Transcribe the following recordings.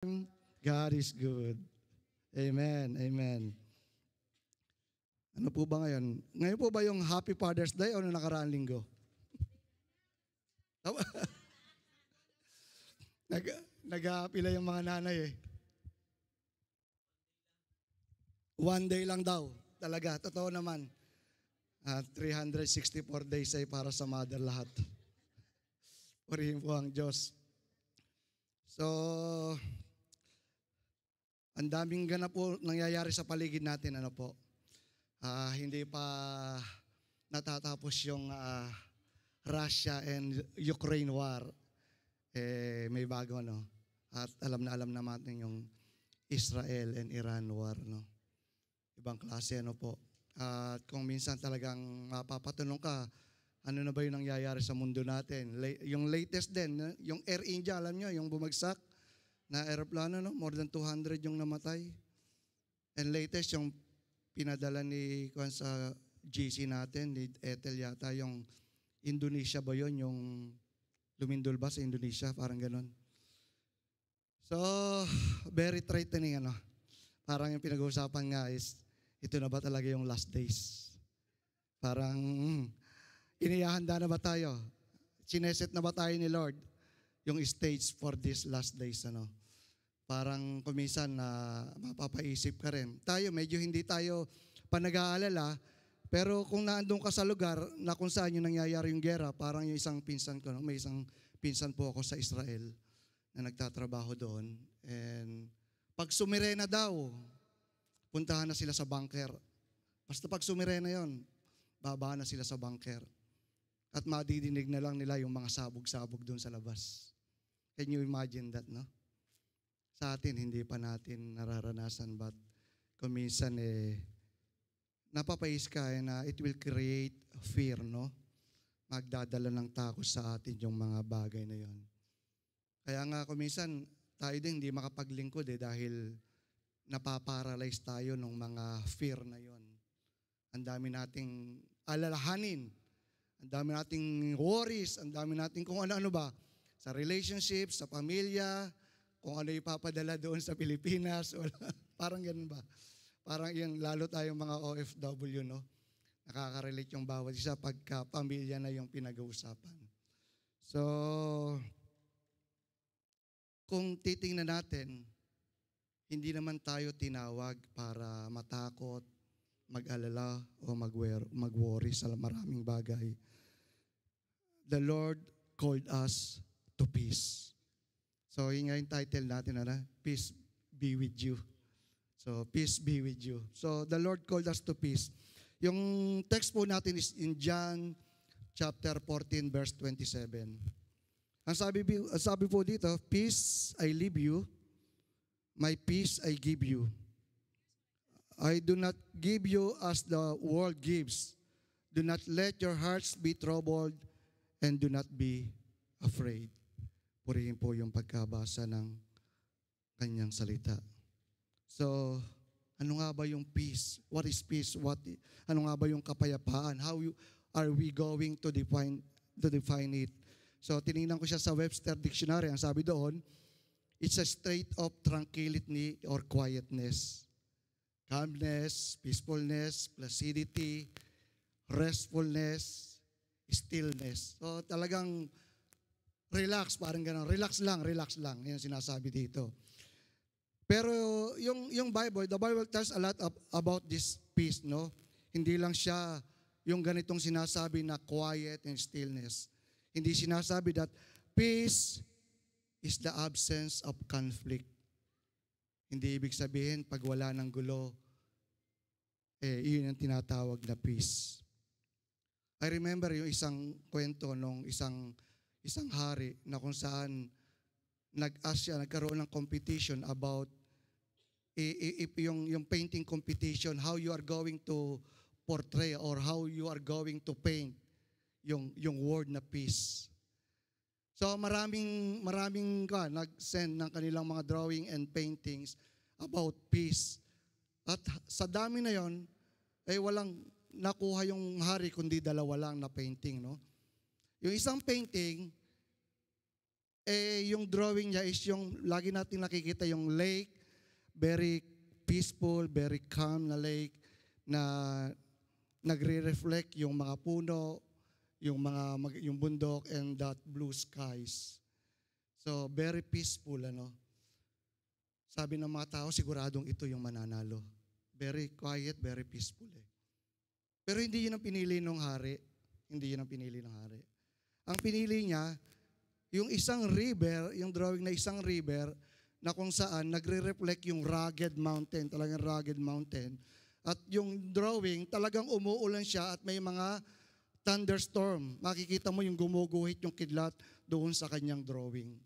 God is good. Amen. Amen. Ano po ba ngayon? Ngayon po ba yung Happy Father's Day o nung nakaraang linggo? Tama? Nag, nag-aapila yung mga nanay eh. One day lang daw. Talaga, totoo naman. 364 days ay para sa mother lahat. Purihin po ang Diyos. So, ang daming ganap po nangyayari sa paligid natin. Ano po? Hindi pa natatapos yung Russia and Ukraine war. May bago, no? At alam na natin yung Israel and Iran war, no? Ibang klase, ano po? At kung minsan talagang mapapatanong ka, ano na ba yung nangyayari sa mundo natin? Yung latest din, yung Air India, alam nyo, yung bumagsak na aeroplano, no? More than 200 yung namatay. And latest, yung pinadala ni Kwan sa GC natin, ni Ethel yata, yung Indonesia ba yun? Yung lumindol ba sa Indonesia? Parang ganun. So, very threatening, ano? Parang yung pinag-uusapan nga is, ito na ba talaga yung last days? Parang, inihahanda na ba tayo? Sineset na ba tayo ni Lord yung stage for these last days, ano? Parang kuminsan na mapapaisip ka rin. Tayo, medyo hindi tayo pa nag-aalala, pero kung naandun ka sa lugar na kung saan yung nangyayari yung gera, parang yung isang pinsan ko, no? May isang pinsan po ako sa Israel na nagtatrabaho doon. And pag sumirena daw, puntahan na sila sa bunker. Basta pag sumirena yon, babaan na sila sa bunker. At madidinig na lang nila yung mga sabog-sabog doon sa labas. Can you imagine that, no? Sa atin, hindi pa natin nararanasan, but kuminsan napapais ka na it will create fear, no? Magdadala ng takot sa atin yung mga bagay na yon. Kaya nga kuminsan, tayo din hindi makapaglingkod dahil napaparalyze tayo ng mga fear na yon. Ang dami nating alalahanin, ang dami nating worries, ang dami nating kung ano-ano ba, sa relationships, sa pamilya, kung ano ipapadala doon sa Pilipinas, parang ganun ba? Parang yung lalo tayong mga OFW, no? Nakaka-relate yung bawat isa pagka pamilya na yung pinag-uusapan. So, kung titingnan natin, hindi naman tayo tinawag para matakot, mag-alala o mag-worry sa maraming bagay. The Lord called us to peace. So, yun nga yung title natin, Peace be with you. So, peace be with you. So, the Lord called us to peace. Yung text po natin is in John chapter 14, verse 27. Ang sabi po dito, peace I leave you, my peace I give you. I do not give you as the world gives. Do not let your hearts be troubled and do not be afraid. Purihin po yung pagkabasa ng kanyang salita. So, ano nga ba yung peace? What is peace? Ano nga ba yung kapayapaan? How are we going to define it? So, tinignan ko siya sa Webster Dictionary. Ang sabi doon, it's a state of tranquility or quietness, calmness, peacefulness, placidity, restfulness, stillness. So talagang relax, parang gano'n. Relax lang. Yan sinasabi dito. Pero yung Bible, the Bible tells a lot about this peace, no? Hindi lang siya yung ganitong sinasabi na quiet and stillness. Hindi sinasabi that peace is the absence of conflict. Hindi ibig sabihin, pag wala ng gulo, yun ang tinatawag na peace. I remember yung isang kwento nung isang hari na kung saan nagkaroon ng competition about yung painting competition, how you are going to portray or how you are going to paint yung word na peace. So maraming nag-send ng kanilang mga drawing and paintings about peace. At sa dami na yon, walang nakuha yung hari kundi dalawa lang na painting, no? Yung isang painting, yung drawing niya is yung lagi natin nakikita yung lake, very peaceful, very calm na lake na nagre-reflect yung mga puno, yung bundok and that blue skies. So very peaceful ano. Sabi ng mga tao siguradong ito yung mananalo. Very quiet, very peaceful eh. Pero hindi yun ang pinili ng hari. Hindi yun ang pinili ng hari. Ang pinili niya, yung isang river, yung drawing na isang river, na kung saan nagre-reflect yung rugged mountain, talagang rugged mountain. At yung drawing, talagang umuulan siya at may mga thunderstorm. Makikita mo yung gumuguhit yung kidlat doon sa kanyang drawing,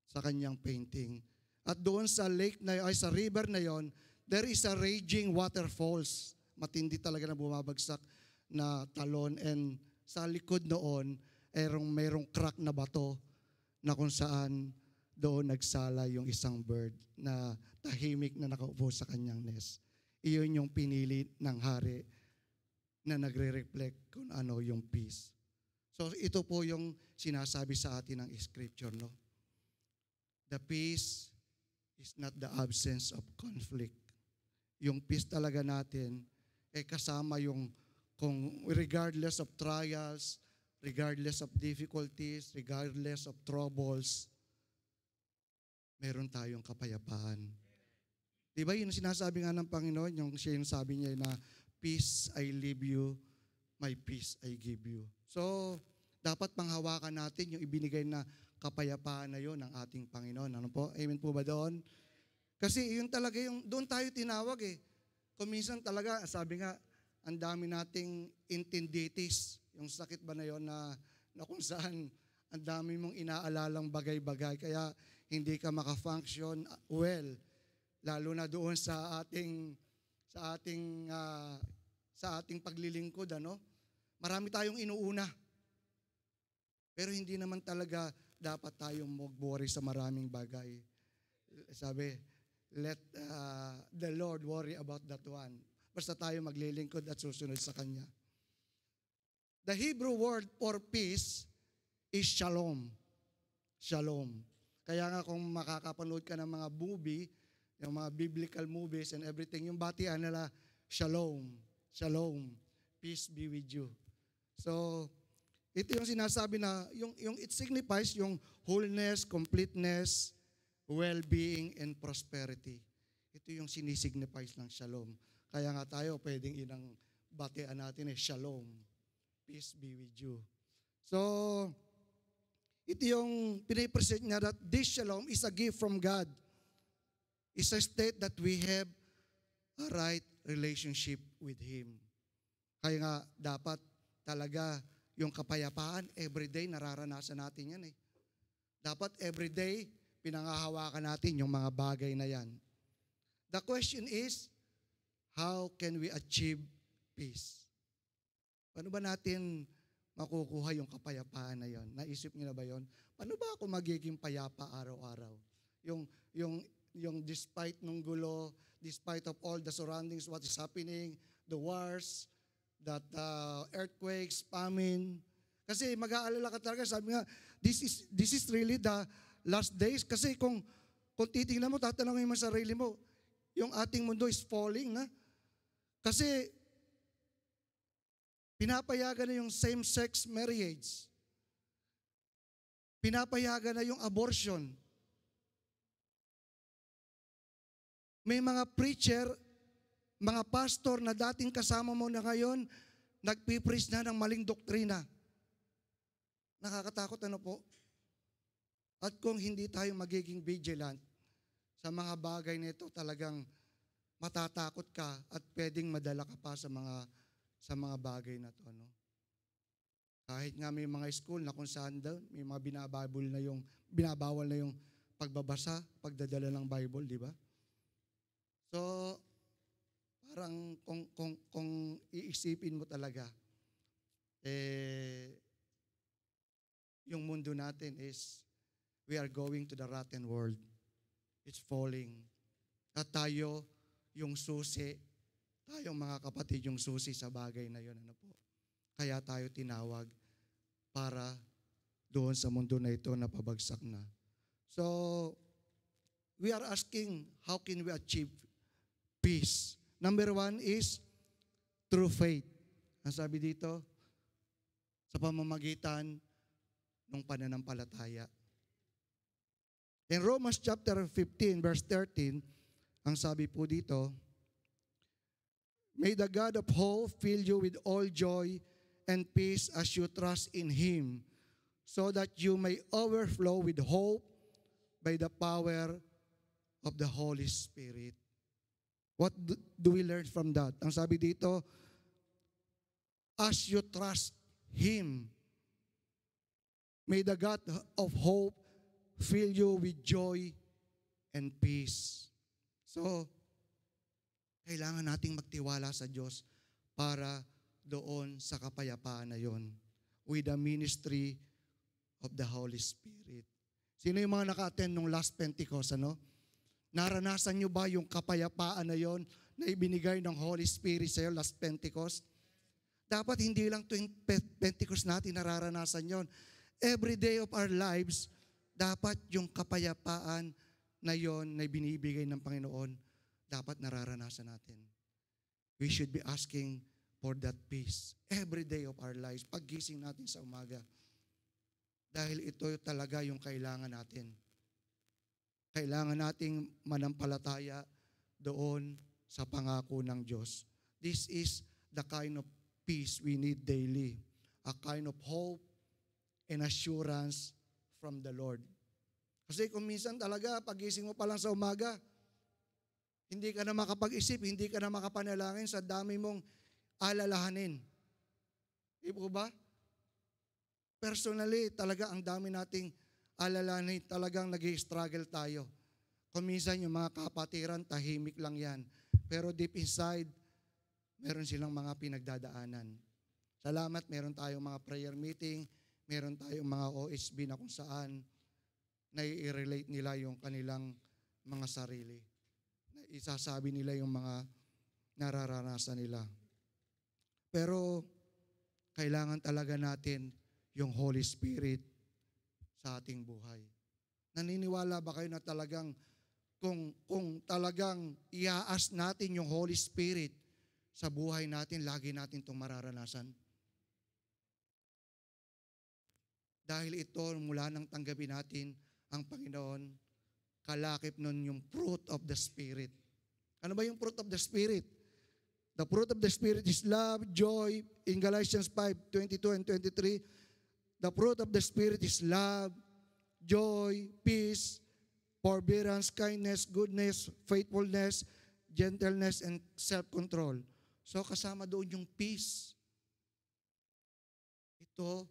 sa kanyang painting. At doon sa lake na ay sa river na yon, there is a raging waterfalls. Matindi talaga na bumabagsak na talon, and sa likod noon mayroong crack na bato na kung saan doon nagsala yung isang bird na tahimik na nakaupo sa kanyang nest. Iyon yung pinili ng hari na nagre-reflect kung ano yung peace. So ito po yung sinasabi sa atin ng scripture, no? The peace is not the absence of conflict. Yung peace talaga natin kasama yung kung regardless of trials, regardless of difficulties, regardless of troubles, meron tayong kapayapaan. Diba yun sinasabi nga ng Panginoon, yung siya yung sabi niya na, peace I leave you, my peace I give you. So, dapat panghawakan natin yung ibinigay na kapayapaan na yun ng ating Panginoon. Ano po? Amen po ba doon? Kasi yun talaga yung, doon tayo tinawag eh. Kung minsan talaga, sabi nga, ang dami nating intinditis, yung sakit ba na yun na kung saan ang dami mong inaalalang bagay-bagay, kaya hindi ka maka-function well, lalo na doon sa ating paglilingkod, ano? Marami tayong inuuna. Pero hindi naman talaga dapat tayong mag-worry sa maraming bagay. Sabi, let the Lord worry about that one. Basta tayo maglilingkod at susunod sa Kanya. The Hebrew word for peace is shalom. Shalom. Kaya nga kung makakapanood ka ng mga movie, yung mga biblical movies and everything, yung batian nila, shalom, shalom, peace be with you. So, ito yung sinasabi na, yung it signifies yung wholeness, completeness, well-being, and prosperity. Ito yung sinisignifies ng shalom. Kaya nga tayo, pwedeng inang batian natin shalom, peace be with you. So, ito yung pinipresent niya that this shalom is a gift from God. It's a state that we have a right relationship with Him. Kaya nga, dapat talaga yung kapayapaan, everyday nararanasan natin yan eh. Dapat everyday, pinangahawakan natin yung mga bagay na yan. The question is, how can we achieve peace? Paano ba natin makukuha yung kapayapaan na yon? Naisip niyo na ba yon? Paano ba ako magiging payapa araw-araw? Yung despite nung gulo, despite of all the surroundings, what is happening, the wars, that earthquakes, famine. Kasi mag-aalala ka talaga, sabi nga, this is really the last days. Kasi kung titingnan mo, tatanungin mo sa sarili mo, yung ating mundo is falling na. Kasi pinapayagan na yung same-sex marriage. Pinapayagan na yung abortion. May mga preacher, mga pastor na dating kasama mo na ngayon, nagpipreach na ng maling doktrina. Nakakatakot ano po? At kung hindi tayo magiging vigilant sa mga bagay nito, talagang matatakot ka at pwedeng madala ka pa sa mga bagay na to, ano? Kahit nga may mga school na kung saan daw may mga binabawal na yung pagbabasa, pagdadala ng Bible, di ba? So, parang kung iisipin mo talaga, yung mundo natin is, we are going to the rotten world. It's falling. At tayo, yung susi, tayong mga kapatid, yung susi sa bagay na yun. Ano po? Kaya tayo tinawag para doon sa mundo na ito na pabagsak na. So, we are asking, how can we achieve peace? Number one is through faith. Ang sabi dito, sa pamamagitan ng pananampalataya. In Romans chapter 15, verse 13, ang sabi po dito, may the God of hope fill you with all joy and peace as you trust in Him, so that you may overflow with hope by the power of the Holy Spirit. What do we learn from that? Ang sabi dito, as you trust Him, may the God of hope fill you with joy and peace. So, kailangan nating magtiwala sa Diyos para doon sa kapayapaan na yon with the ministry of the Holy Spirit. Sino yung mga naka-attend nung last Pentecost, ano? Naranasan nyo ba yung kapayapaan na yon na ibinigay ng Holy Spirit sa iyo last Pentecost? Dapat hindi lang tuwing Pentecost natin nararanasan yon. Every day of our lives, dapat yung kapayapaan na yon na binibigay ng Panginoon, dapat nararanasan natin. We should be asking for that peace every day of our lives, paggising natin sa umaga. Dahil ito talaga yung kailangan natin. Kailangan nating manampalataya doon sa pangako ng Diyos. This is the kind of peace we need daily. A kind of hope and assurance from the Lord. Kasi kung minsan talaga, pagising mo pa lang sa umaga, hindi ka na makapag-isip, hindi ka na makapanalangin sa dami mong alalahanin. Di po ba? Personally, talaga ang dami nating alalahanin, talagang nag-i-struggle tayo. Kung minsan yung mga kapatiran, tahimik lang yan. Pero deep inside, meron silang mga pinagdadaanan. Salamat, meron tayong mga prayer meeting, meron tayong mga OSB na kung saan nai-relate nila yung kanilang mga sarili. Isasabi nila yung mga nararanasan nila. Pero kailangan talaga natin yung Holy Spirit sa ating buhay. Naniniwala ba kayo na talagang kung talagang iaas natin yung Holy Spirit sa buhay natin, lagi natin itong mararanasan? Dahil ito, mula nang tanggapin natin ang Panginoon, kalakip nun yung fruit of the Spirit. Ano ba yung fruit of the Spirit? The fruit of the Spirit is love, joy. In Galatians 5:22 and 23, the fruit of the Spirit is love, joy, peace, forbearance, kindness, goodness, faithfulness, gentleness, and self-control. So kasama doon yung peace. Ito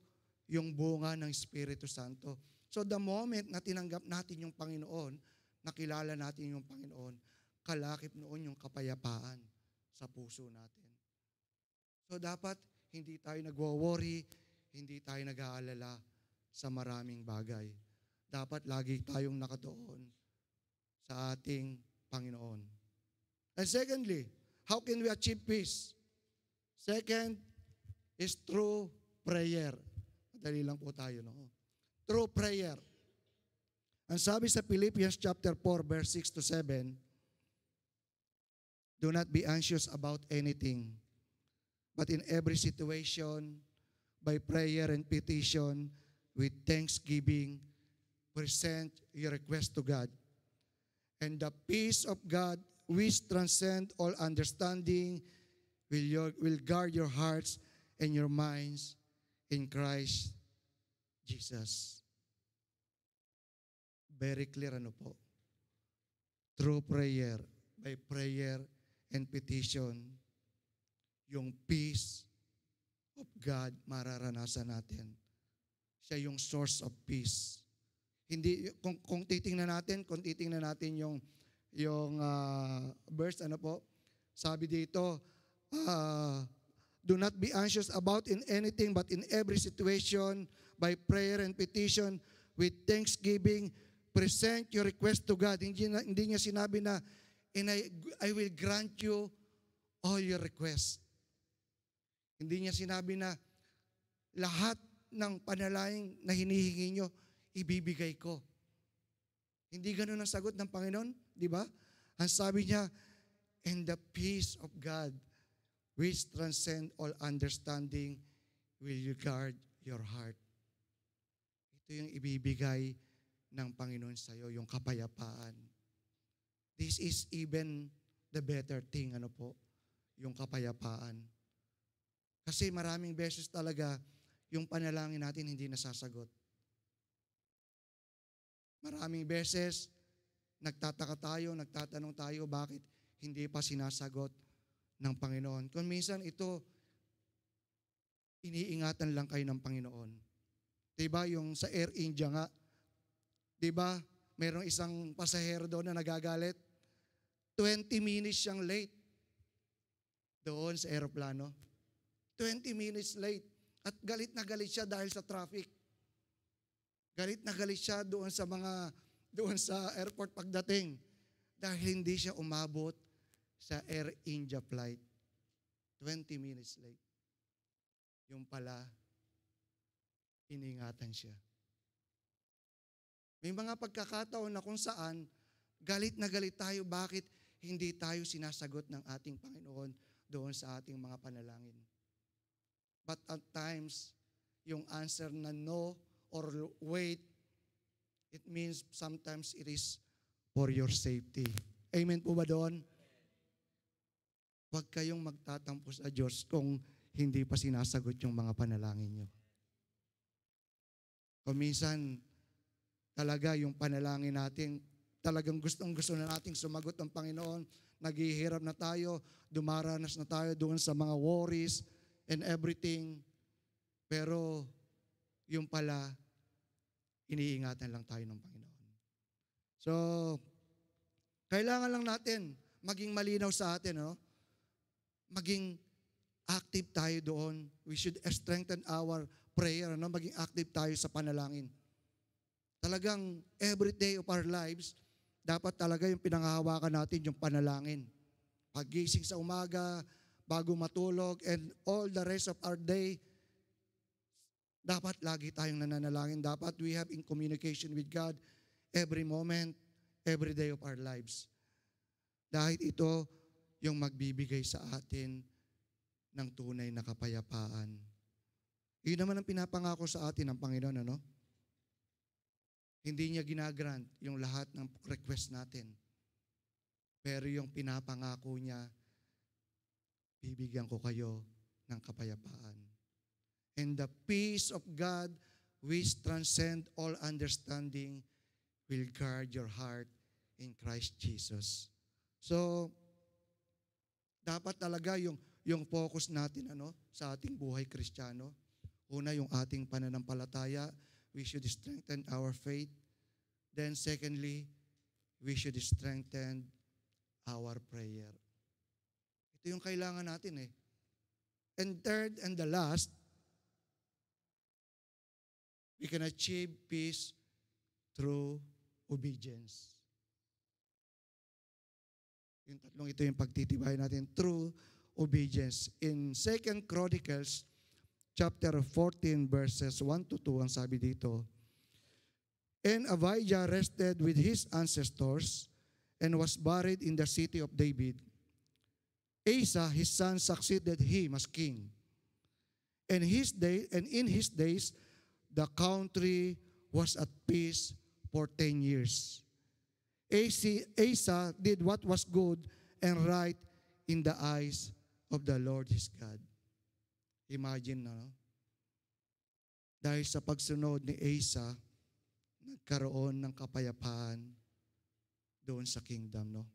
yung bunga ng Espiritu Santo. So the moment na tinanggap natin yung Panginoon, nakilala natin yung Panginoon, kalakip noon yung kapayapaan sa puso natin. So dapat hindi tayo nagwo-worry, hindi tayo nag-aalala sa maraming bagay. Dapat lagi tayong nakatuon sa ating Panginoon. And secondly, how can we achieve peace? Second is through prayer. Madali lang po tayo, no? Through prayer. Ang sabi sa Philippians chapter 4, verse 6 to 7, do not be anxious about anything, but in every situation, by prayer and petition, with thanksgiving, present your request to God. And the peace of God, which transcends all understanding, will guard your hearts and your minds in Christ Jesus. Very clear, ano po? Through prayer, by prayer and petition, yung peace of God mararanasan natin. Siya yung source of peace. Hindi kung titingnan natin yung verse, ano po? Sabi dito, do not be anxious about in anything, but in every situation, by prayer and petition, with thanksgiving, present your request to God. Hindi niya sinabi na, and I will grant you all your requests. Hindi niya sinabi na lahat ng panalangin na hinihingi nyo, ibibigay ko. Hindi ganun ang sagot ng Panginoon, di ba? Ang sabi niya, and the peace of God, which transcend all understanding, will guard your heart. Ito yung ibibigay ng Panginoon sa iyo, yung kapayapaan. This is even the better thing, yung kapayapaan. Kasi maraming beses talaga, yung panalangin natin hindi nasasagot. Maraming beses, nagtataka tayo, nagtatanong tayo, bakit hindi pa sinasagot ng Panginoon. Kung minsan ito, iniingatan lang kayo ng Panginoon. Diba yung sa Air India nga, diba, mayroong isang pasahero doon na nagagalit, 20 minutes siyang late doon sa aeroplano. 20 minutes late. At galit na galit siya dahil sa traffic. Galit na galit siya doon sa airport pagdating dahil hindi siya umabot sa Air India flight. 20 minutes late. Yung pala, iningatan siya. May mga pagkakataon na kung saan galit na galit tayo, bakit hindi tayo sinasagot ng ating Panginoon doon sa ating mga panalangin. But at times, yung answer na no or wait, it means sometimes it is for your safety. Amen po ba doon? Huwag kayong magtatampo sa Diyos kung hindi pa sinasagot yung mga panalangin nyo. Kung minsan, talaga yung panalangin natin, talagang gustong-gusto na nating sumagot ng Panginoon, naghihirap na tayo, dumaranas na tayo doon sa mga worries and everything. Pero yung pala, iniingatan lang tayo ng Panginoon. So, kailangan lang natin maging malinaw sa atin, maging active tayo doon. We should strengthen our prayer, maging active tayo sa panalangin. Talagang every day of our lives, dapat talaga yung pinanghahawakan natin yung panalangin. Paggising sa umaga, bago matulog, and all the rest of our day, dapat lagi tayong nananalangin. Dapat we have in communication with God every moment, every day of our lives. Dahil ito yung magbibigay sa atin ng tunay na kapayapaan. Yun naman ang pinapangako sa atin ng Panginoon, Hindi niya ginagrant yung lahat ng request natin. Pero yung pinapangako niya, bibigyan ko kayo ng kapayapaan. And the peace of God, which transcend all understanding, will guard your heart in Christ Jesus. So, dapat talaga yung focus natin sa ating buhay Kristiyano. Una, yung ating pananampalataya, we should strengthen our faith. Then secondly, we should strengthen our prayer. Ito yung kailangan natin And third and the last, we can achieve peace through obedience. Yung tatlong ito yung pagtitibayan natin, through obedience. In 2 Chronicles chapter 14 verses 1 to 2, ang sabi dito, and Abijah rested with his ancestors and was buried in the city of David. Asa, his son, succeeded him as king. And in his days, the country was at peace for 10 years. Asa did what was good and right in the eyes of the Lord his God. Imagine dahil sa pagsunod ni Asa, nagkaroon ng kapayapaan doon sa kingdom,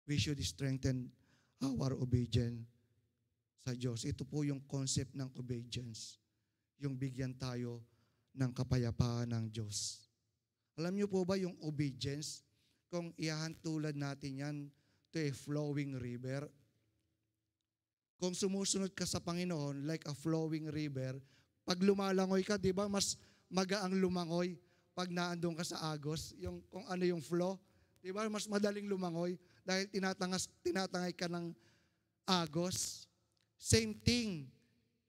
We should strengthen our obedience sa Diyos. Ito po yung concept ng obedience. Yung bigyan tayo ng kapayapaan ng Diyos. Alam niyo po ba yung obedience? Kung ihahantulad natin yan to a flowing river, kung sumusunod ka sa Panginoon like a flowing river, pag lumalangoy ka, di ba, mas magaang lumangoy pag naandun ka sa agos, yung, kung ano yung flow, di ba, mas madaling lumangoy dahil tinatangay ka ng agos. Same thing,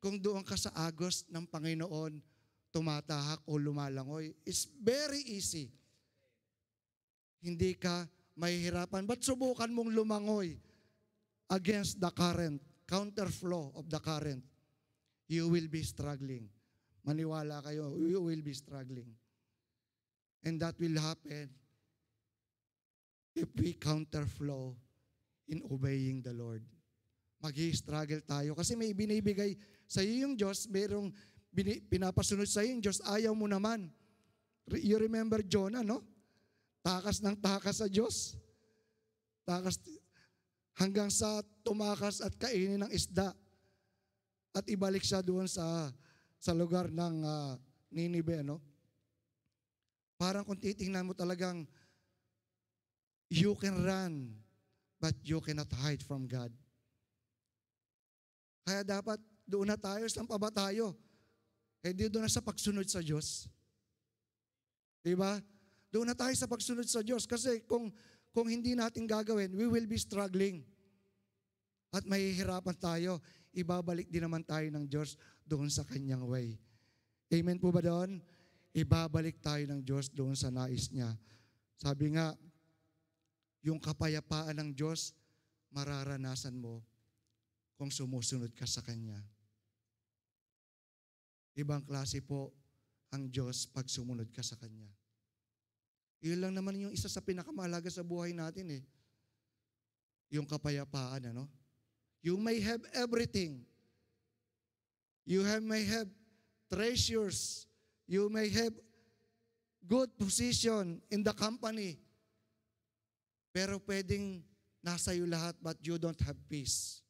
kung doon ka sa agos ng Panginoon, tumatahak o lumalangoy, it's very easy. Hindi ka mahihirapan. But subukan mong lumangoy against the current, counterflow of the current. You will be struggling. Maniwala kayo, you will be struggling. And that will happen if we counterflow in obeying the Lord. Mag-i-struggle tayo kasi may binibigay sa iyo yung Diyos, mayroong pinapasunod sa iyo yung Diyos, ayaw mo naman. You remember Jonah, no? Takas ng takas sa Diyos. Takas hanggang sa tumakas at kainin ng isda. At ibalik siya doon sa lugar ng Ninive, no? Parang kung titingnan mo talagang you can run, but you cannot hide from God. Kaya dapat doon na tayo, saan pa ba tayo? Doon na sa pagsunod sa Diyos. Diba? Doon na tayo sa pagsunod sa Diyos. Kasi kung hindi natin gagawin, we will be struggling. At mahihirapan tayo. Ibabalik din naman tayo ng Diyos doon sa kanyang way. Amen po ba doon? Ibabalik tayo ng Diyos doon sa nais niya. Sabi nga, yung kapayapaan ng Diyos, mararanasan mo kung sumusunod ka sa Kanya. Ibang klase po ang Diyos pag sumunod ka sa Kanya. Yun lang naman yung isa sa pinakamahalaga sa buhay natin eh. Yung kapayapaan, ano? You may have everything. You may have treasures. You may have good position in the company. Pero pwedeng nasa iyo lahat but you don't have peace.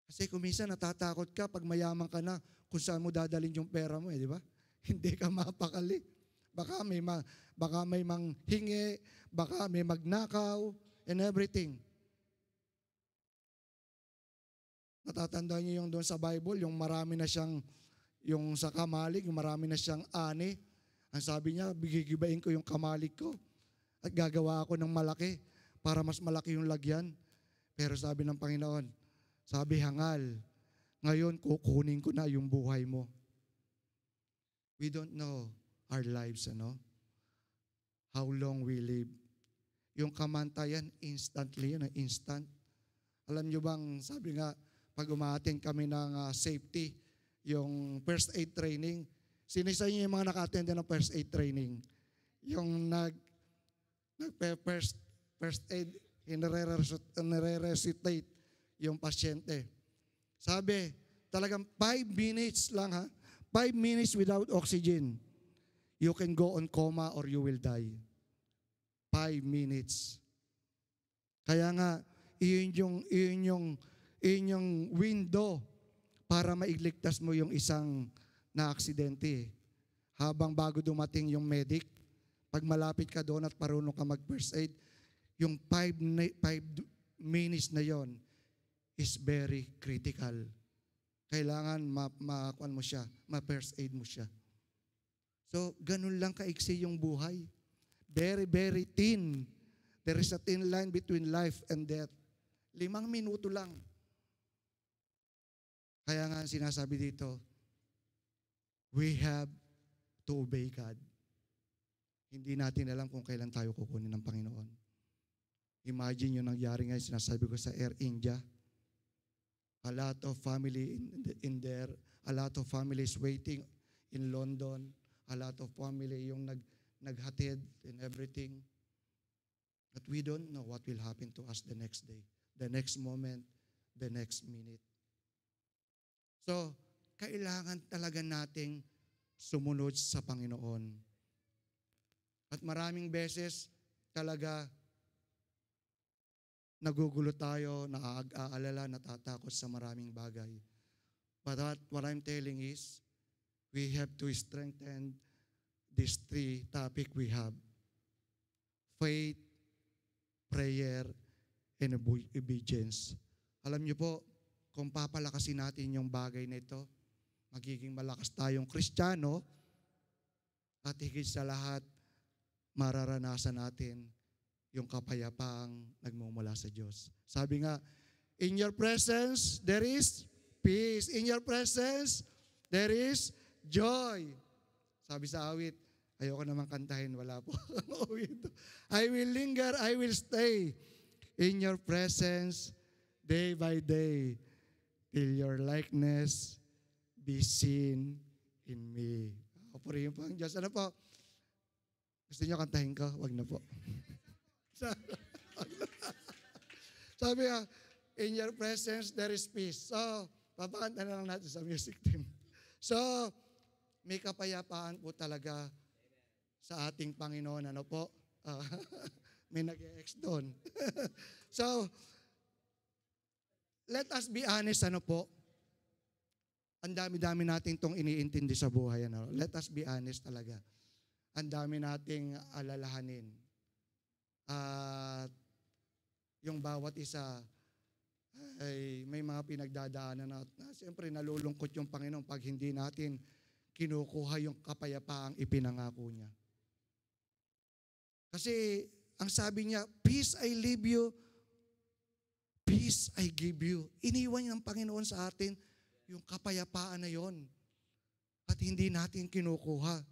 Kasi kung minsan natatakot ka pag mayaman ka na kung saan mo dadalhin yung pera mo, di ba? Hindi ka mapakali. Baka may manghingi, baka may magnakaw, and everything. Natatandaan niyo yung doon sa Bible, yung marami na siyang, yung sa kamalig, yung marami na siyang ani. Ang sabi niya, gigibain ko yung kamalig ko at gagawa ako ng malaki para mas malaki yung lagyan. Pero sabi ng Panginoon, sabi hangal, ngayon kukunin ko na yung buhay mo. We don't know our lives, ano? How long we live. Yung kamantayan, instantly, yun, instant. Alam nyo bang, sabi nga, pag umaattend kami ng safety, yung first aid training, sino sa inyo yung mga naka-attend ng first aid training? Yung first aid, nire-resuscitate yung pasyente. Sabi, talagang 5 minutes lang 5 minutes without oxygen. You can go on coma or you will die. 5 minutes. Kaya nga, iyon yung window para maigligtas mo yung isang na-aksidente. Habang bago dumating yung medic, pag malapit ka doon at marunong ka mag-first aid, yung 5 minutes na yon is very critical. Kailangan ma-kuan mo siya, ma-first aid mo siya. So, ganun lang kaiksi yung buhay. Very, very thin. There is a thin line between life and death. 5 minuto lang. Kaya nga sinasabi dito, we have to obey God. Hindi natin alam kung kailan tayo kukunin ng Panginoon. Imagine yung nangyari ngayon, sinasabi ko sa Air India. A lot of family in there, a lot of families waiting in London, a lot of family yung naghatid and everything. But we don't know what will happen to us the next day, the next moment, the next minute. So, kailangan talaga nating sumunod sa Panginoon. At maraming beses talaga nagugulo tayo, naaag-aalala, natatakot sa maraming bagay. But what I'm telling is, we have to strengthen these 3 topics we have. Faith, prayer, and obedience. Alam niyo po, kung papalakasin natin yung bagay na ito, magiging malakas tayong Kristiyano at higit sa lahat, mararanasan natin yung kapayapaang nagmumula sa Diyos. Sabi nga, in your presence, there is peace. In your presence, there is joy. Sabi sa awit, ayoko naman kantahin, wala po. I will linger, I will stay in your presence day by day till your likeness be seen in me. Purihin po ang Diyos. Ano po? Gusto niyo kantahin ko? Wag na po. Sabi nga, in your presence, there is peace. So, papakanta na lang natin sa music team. So, may kapayapaan po talaga sa ating Panginoon. Ano po? May nag-e-ex doon. So, let us be honest, ano po? Ang dami-dami natin itong iniintindi sa buhay. Ano? Let us be honest talaga. Ang dami nating alalahanin. At yung bawat isa ay may mga pinagdadaanan na siyempre nalulungkot yung Panginoon pag hindi natin kinukuha yung kapayapaang ipinangako niya. Kasi ang sabi niya, peace I leave you, peace I give you. Iniwan ng Panginoon sa atin yung kapayapaan na yon at hindi natin kinukuha.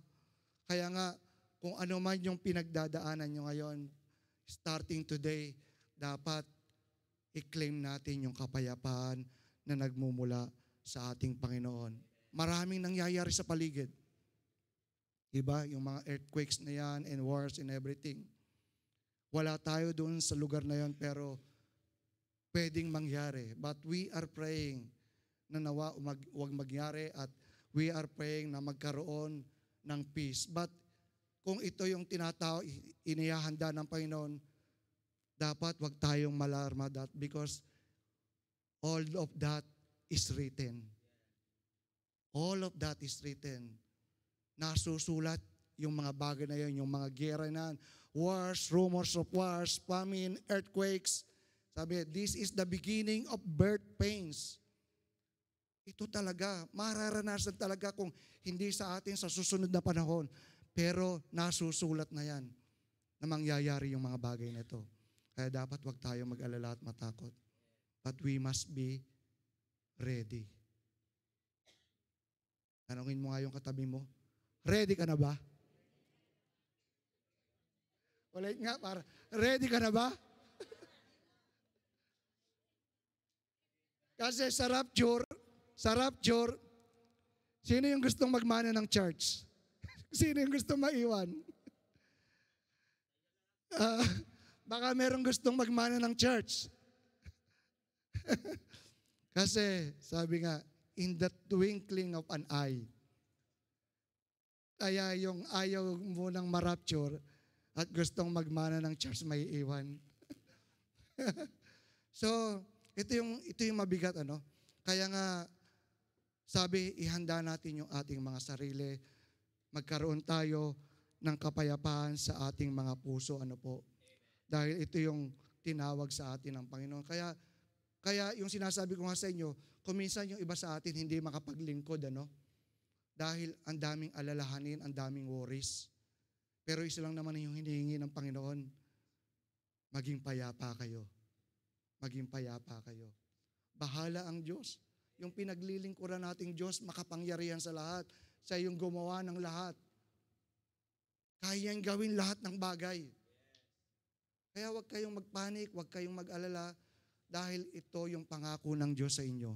Kaya nga, kung ano man yung pinagdadaanan nyo ngayon, starting today, dapat i-claim natin yung kapayapaan na nagmumula sa ating Panginoon. Maraming nangyayari sa paligid. Diba? Yung mga earthquakes na yan and wars and everything. Wala tayo doon sa lugar na yon pero pwedeng mangyari. But we are praying na nawa huwag magyari at we are praying na magkaroon ng peace. But kung ito yung inihahanda ng Panginoon, dapat wag tayong malarma because all of that is written. All of that is written. Nasusulat yung mga bagay na yun, yung mga gera na wars, rumors of wars, famine, earthquakes. Sabi, this is the beginning of birth pains. Ito talaga, mararanasan talaga kung hindi sa atin sa susunod na panahon. Pero nasusulat na yan na mangyayari yung mga bagay na ito. Kaya dapat wag tayo mag-alala at matakot. But we must be ready. Tanungin mo nga yung katabi mo, ready ka na ba? Ulit nga, ready ka na ba? Kasi sa rapture, sino yung gustong magmana ng church? Sino yung gustong maiwan? Baka merong gustong magmana ng church. Kasi, sabi nga, in the twinkling of an eye. Kaya yung ayaw mo ng ma-rapture at gustong magmana ng church, may iwan. So, ito yung mabigat, ano? Kaya nga, sabi, ihanda natin yung ating mga sarili. Magkaroon tayo ng kapayapaan sa ating mga puso, ano po? Dahil ito yung tinawag sa atin ng Panginoon. Kaya yung sinasabi ko nga sa inyo, kung minsan yung iba sa atin hindi makapaglingkod, ano? Dahil ang daming alalahanin, ang daming worries. Pero isa lang naman yung hinihingi ng Panginoon, maging payapa kayo. Maging payapa kayo. Bahala ang Diyos. Yung pinaglilingkuran nating Diyos, makapangyarihan sa lahat. Sa yung gumawa ng lahat. Kayang gawin lahat ng bagay. Kaya huwag kayong magpanik, huwag kayong mag-alala, dahil ito yung pangako ng Diyos sa inyo.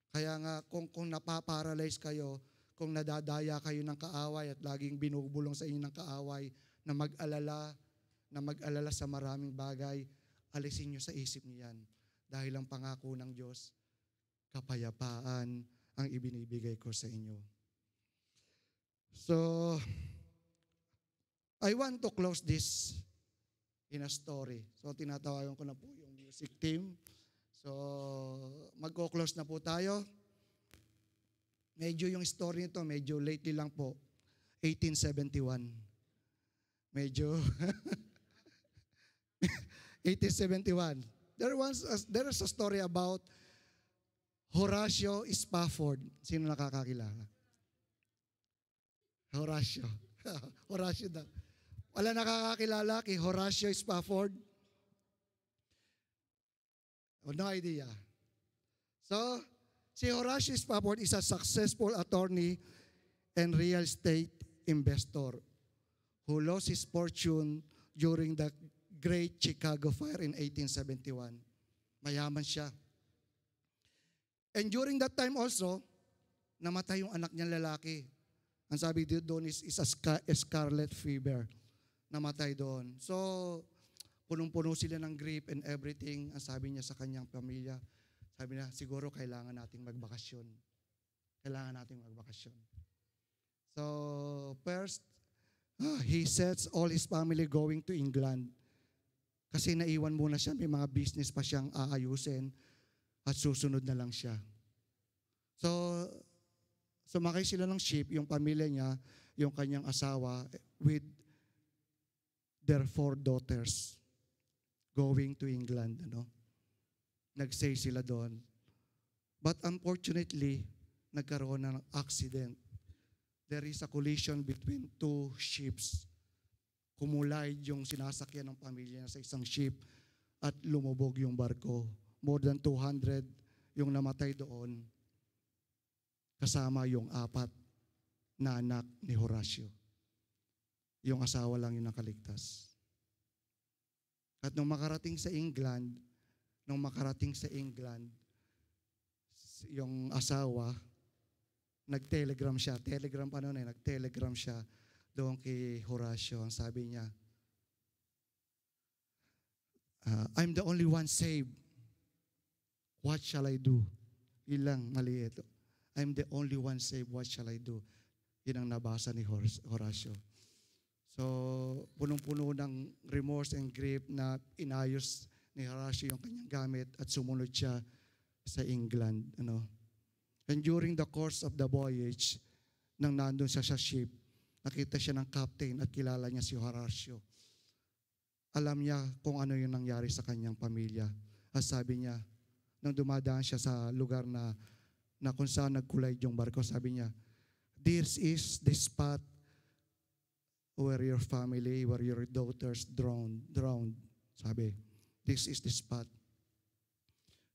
Kaya nga, kung napaparalyze kayo, kung nadadaya kayo ng kaaway at laging binubulong sa inyo ng kaaway, na mag-alala sa maraming bagay, alisin nyo sa isip niyo yan. Dahil ang pangako ng Diyos, kapayapaan ang ibinibigay ko sa inyo. So, I want to close this in a story. So, tinatawagan ko na po yung music team. So, magko-close na po tayo. Medyo yung story nito, medyo lately lang po. 1871. Medyo 1871. There is a story about Horatio Spafford. Sino nakakakilala? Horatio. Horatio daw. Wala nakakakilala kay Horatio Spafford? Oh, no idea. So, Si Horatio Spafford is a successful attorney and real estate investor who lost his fortune during the Great Chicago Fire in 1871. Mayaman siya. And during that time also, namatay yung anak niyang lalaki. Ang sabi doon is a scarlet fever. Namatay doon. So, punong-puno sila ng grief and everything. Ang sabi niya sa kanyang pamilya, sabi niya, siguro kailangan nating magbakasyon. Kailangan nating magbakasyon. So, first, he sets all his family going to England. Kasi naiwan muna siya, may mga business pa siyang aayusin at susunod na lang siya. So, sumakay sila ng ship, yung pamilya niya, yung kanyang asawa, with their 4 daughters going to England. Nag-stay sila doon. But unfortunately, nagkaroon ng accident. There is a collision between 2 ships. Kumulay yung sinasakyan ng pamilya sa isang ship at lumubog yung barko. More than 200 yung namatay doon, kasama yung 4 na anak ni Horatio. Yung asawa lang yung nakaligtas. At nung makarating sa England, yung asawa, nag-telegram siya. Nag-telegram siya doon kay Horatio. Ang sabi niya, I'm the only one saved. What shall I do? Ilang maliit. I'm the only one saved. What shall I do? Yun ang nabasa ni Horatio. So, punong-puno ng remorse and grief na inayos ni Horatio yung kanyang gamit at sumunod siya sa England. And during the course of the voyage, nang nandun siya sa ship, nakita siya ng captain at kilala niya si Horatio. Alam niya kung ano yung nangyari sa kanyang pamilya. At sabi niya, nang dumadaan siya sa lugar na kung saan nag-collide yung barko, sabi niya, this is the spot where your family, where your daughters drowned. Sabi, this is the spot.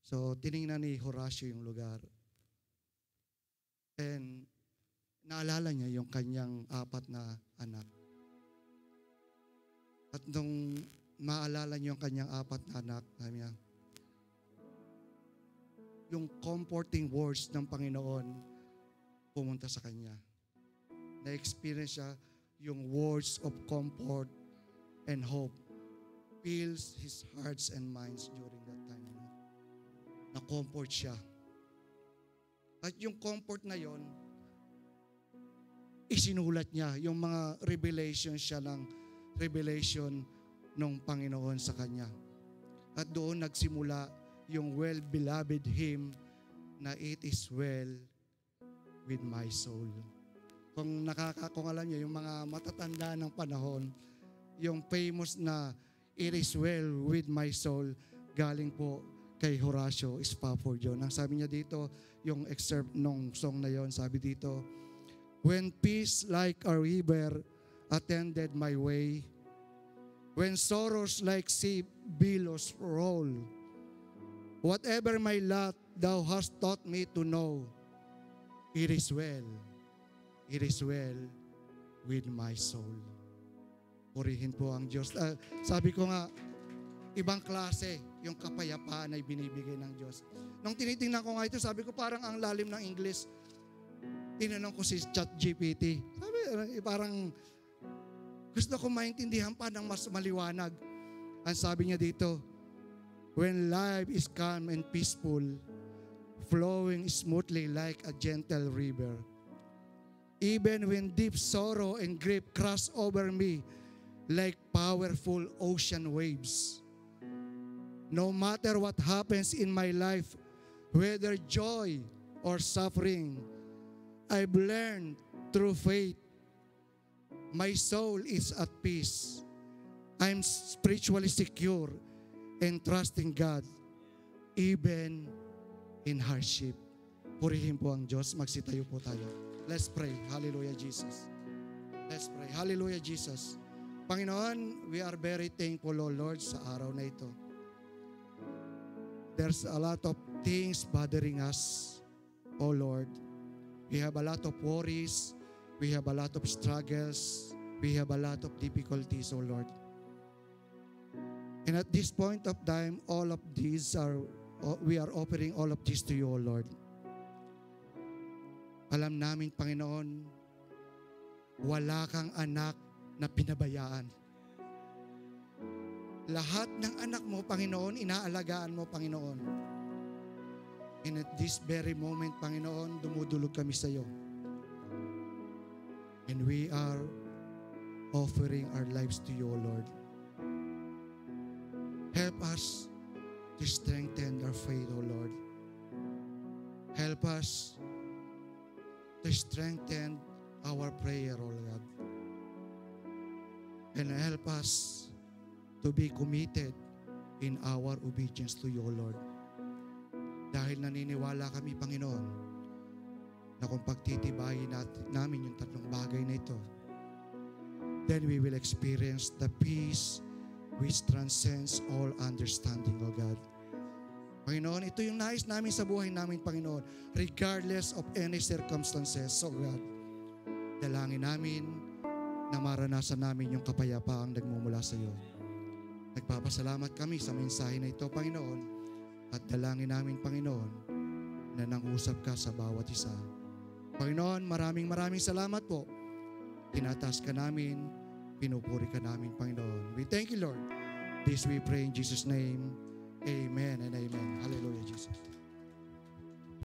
So, tiningnan ni Horatio yung lugar. And naalala niya yung kanyang 4 na anak. At nung maalala niya yung kanyang 4 na anak, sabi niya, yung comforting words ng Panginoon pumunta sa kanya. Na-experience siya yung words of comfort and hope fills his hearts and minds during that time. Na-comfort siya. At yung comfort na yon, isinulat niya yung mga revelation siya ng revelation ng Panginoon sa kanya. At doon nagsimula yung well-beloved hymn na it is well with my soul. Kung alam niyo, yung mga matatanda ng panahon, yung famous na it is well with my soul, galing po kay Horatio Spafford yun. Ang sabi niya dito, yung excerpt nung song na yon, sabi dito, when peace like a river attended my way, when sorrows like sea billows roll, whatever my lot thou hast taught me to know, it is well with my soul. Purihin po ang Diyos. Sabi ko nga, ibang klase yung kapayapaan ay binibigay ng Diyos. Nung tinitingnan ko nga ito, sabi ko parang ang lalim ng English. Tinanong ko si ChatGPT. Sabi, parang gusto ko maintindihan pa ng mas maliwanag. Ang sabi niya dito, when life is calm and peaceful, flowing smoothly like a gentle river, even when deep sorrow and grief crush over me like powerful ocean waves, no matter what happens in my life, whether joy or suffering, I've learned through faith, my soul is at peace. I'm spiritually secure and trusting God, even in hardship. Purihin po ang Diyos. Magsitayo po tayo. Let's pray. Hallelujah, Jesus. Let's pray. Hallelujah, Jesus. Panginoon, we are very thankful, O Lord, sa araw na ito. There's a lot of things bothering us. oh Lord. We have a lot of worries. We have a lot of struggles. We have a lot of difficulties, oh Lord. And at this point of time, we are offering all of this to you, O Lord. Alam namin, Panginoon, wala kang anak na pinabayaan. Lahat ng anak mo, Panginoon, inaalagaan mo, Panginoon. And at this very moment, Panginoon, dumudulog kami sa iyo. And we are offering our lives to you, O Lord. Help us to strengthen our faith, O Lord. Help us to strengthen our prayer, O Lord. And help us to be committed in our obedience to you, O Lord. Dahil naniniwala kami, Panginoon, na kung pagtitibayin namin yung tatlong bagay na ito, then we will experience the peace which transcends all understanding, O God. Panginoon, ito yung nais namin sa buhay namin, Panginoon, regardless of any circumstances, O God. Dalangin namin na maranasan namin yung kapayapaang nagmumula sa iyo. Nagpapasalamat kami sa mensahe na ito, Panginoon, at dalangin namin, Panginoon, na nangusap ka sa bawat isa. Panginoon, maraming salamat po. Tinataas ka namin, pinupuri ka namin, Panginoon. We thank you, Lord. This we pray in Jesus' name. Amen and amen. Hallelujah, Jesus.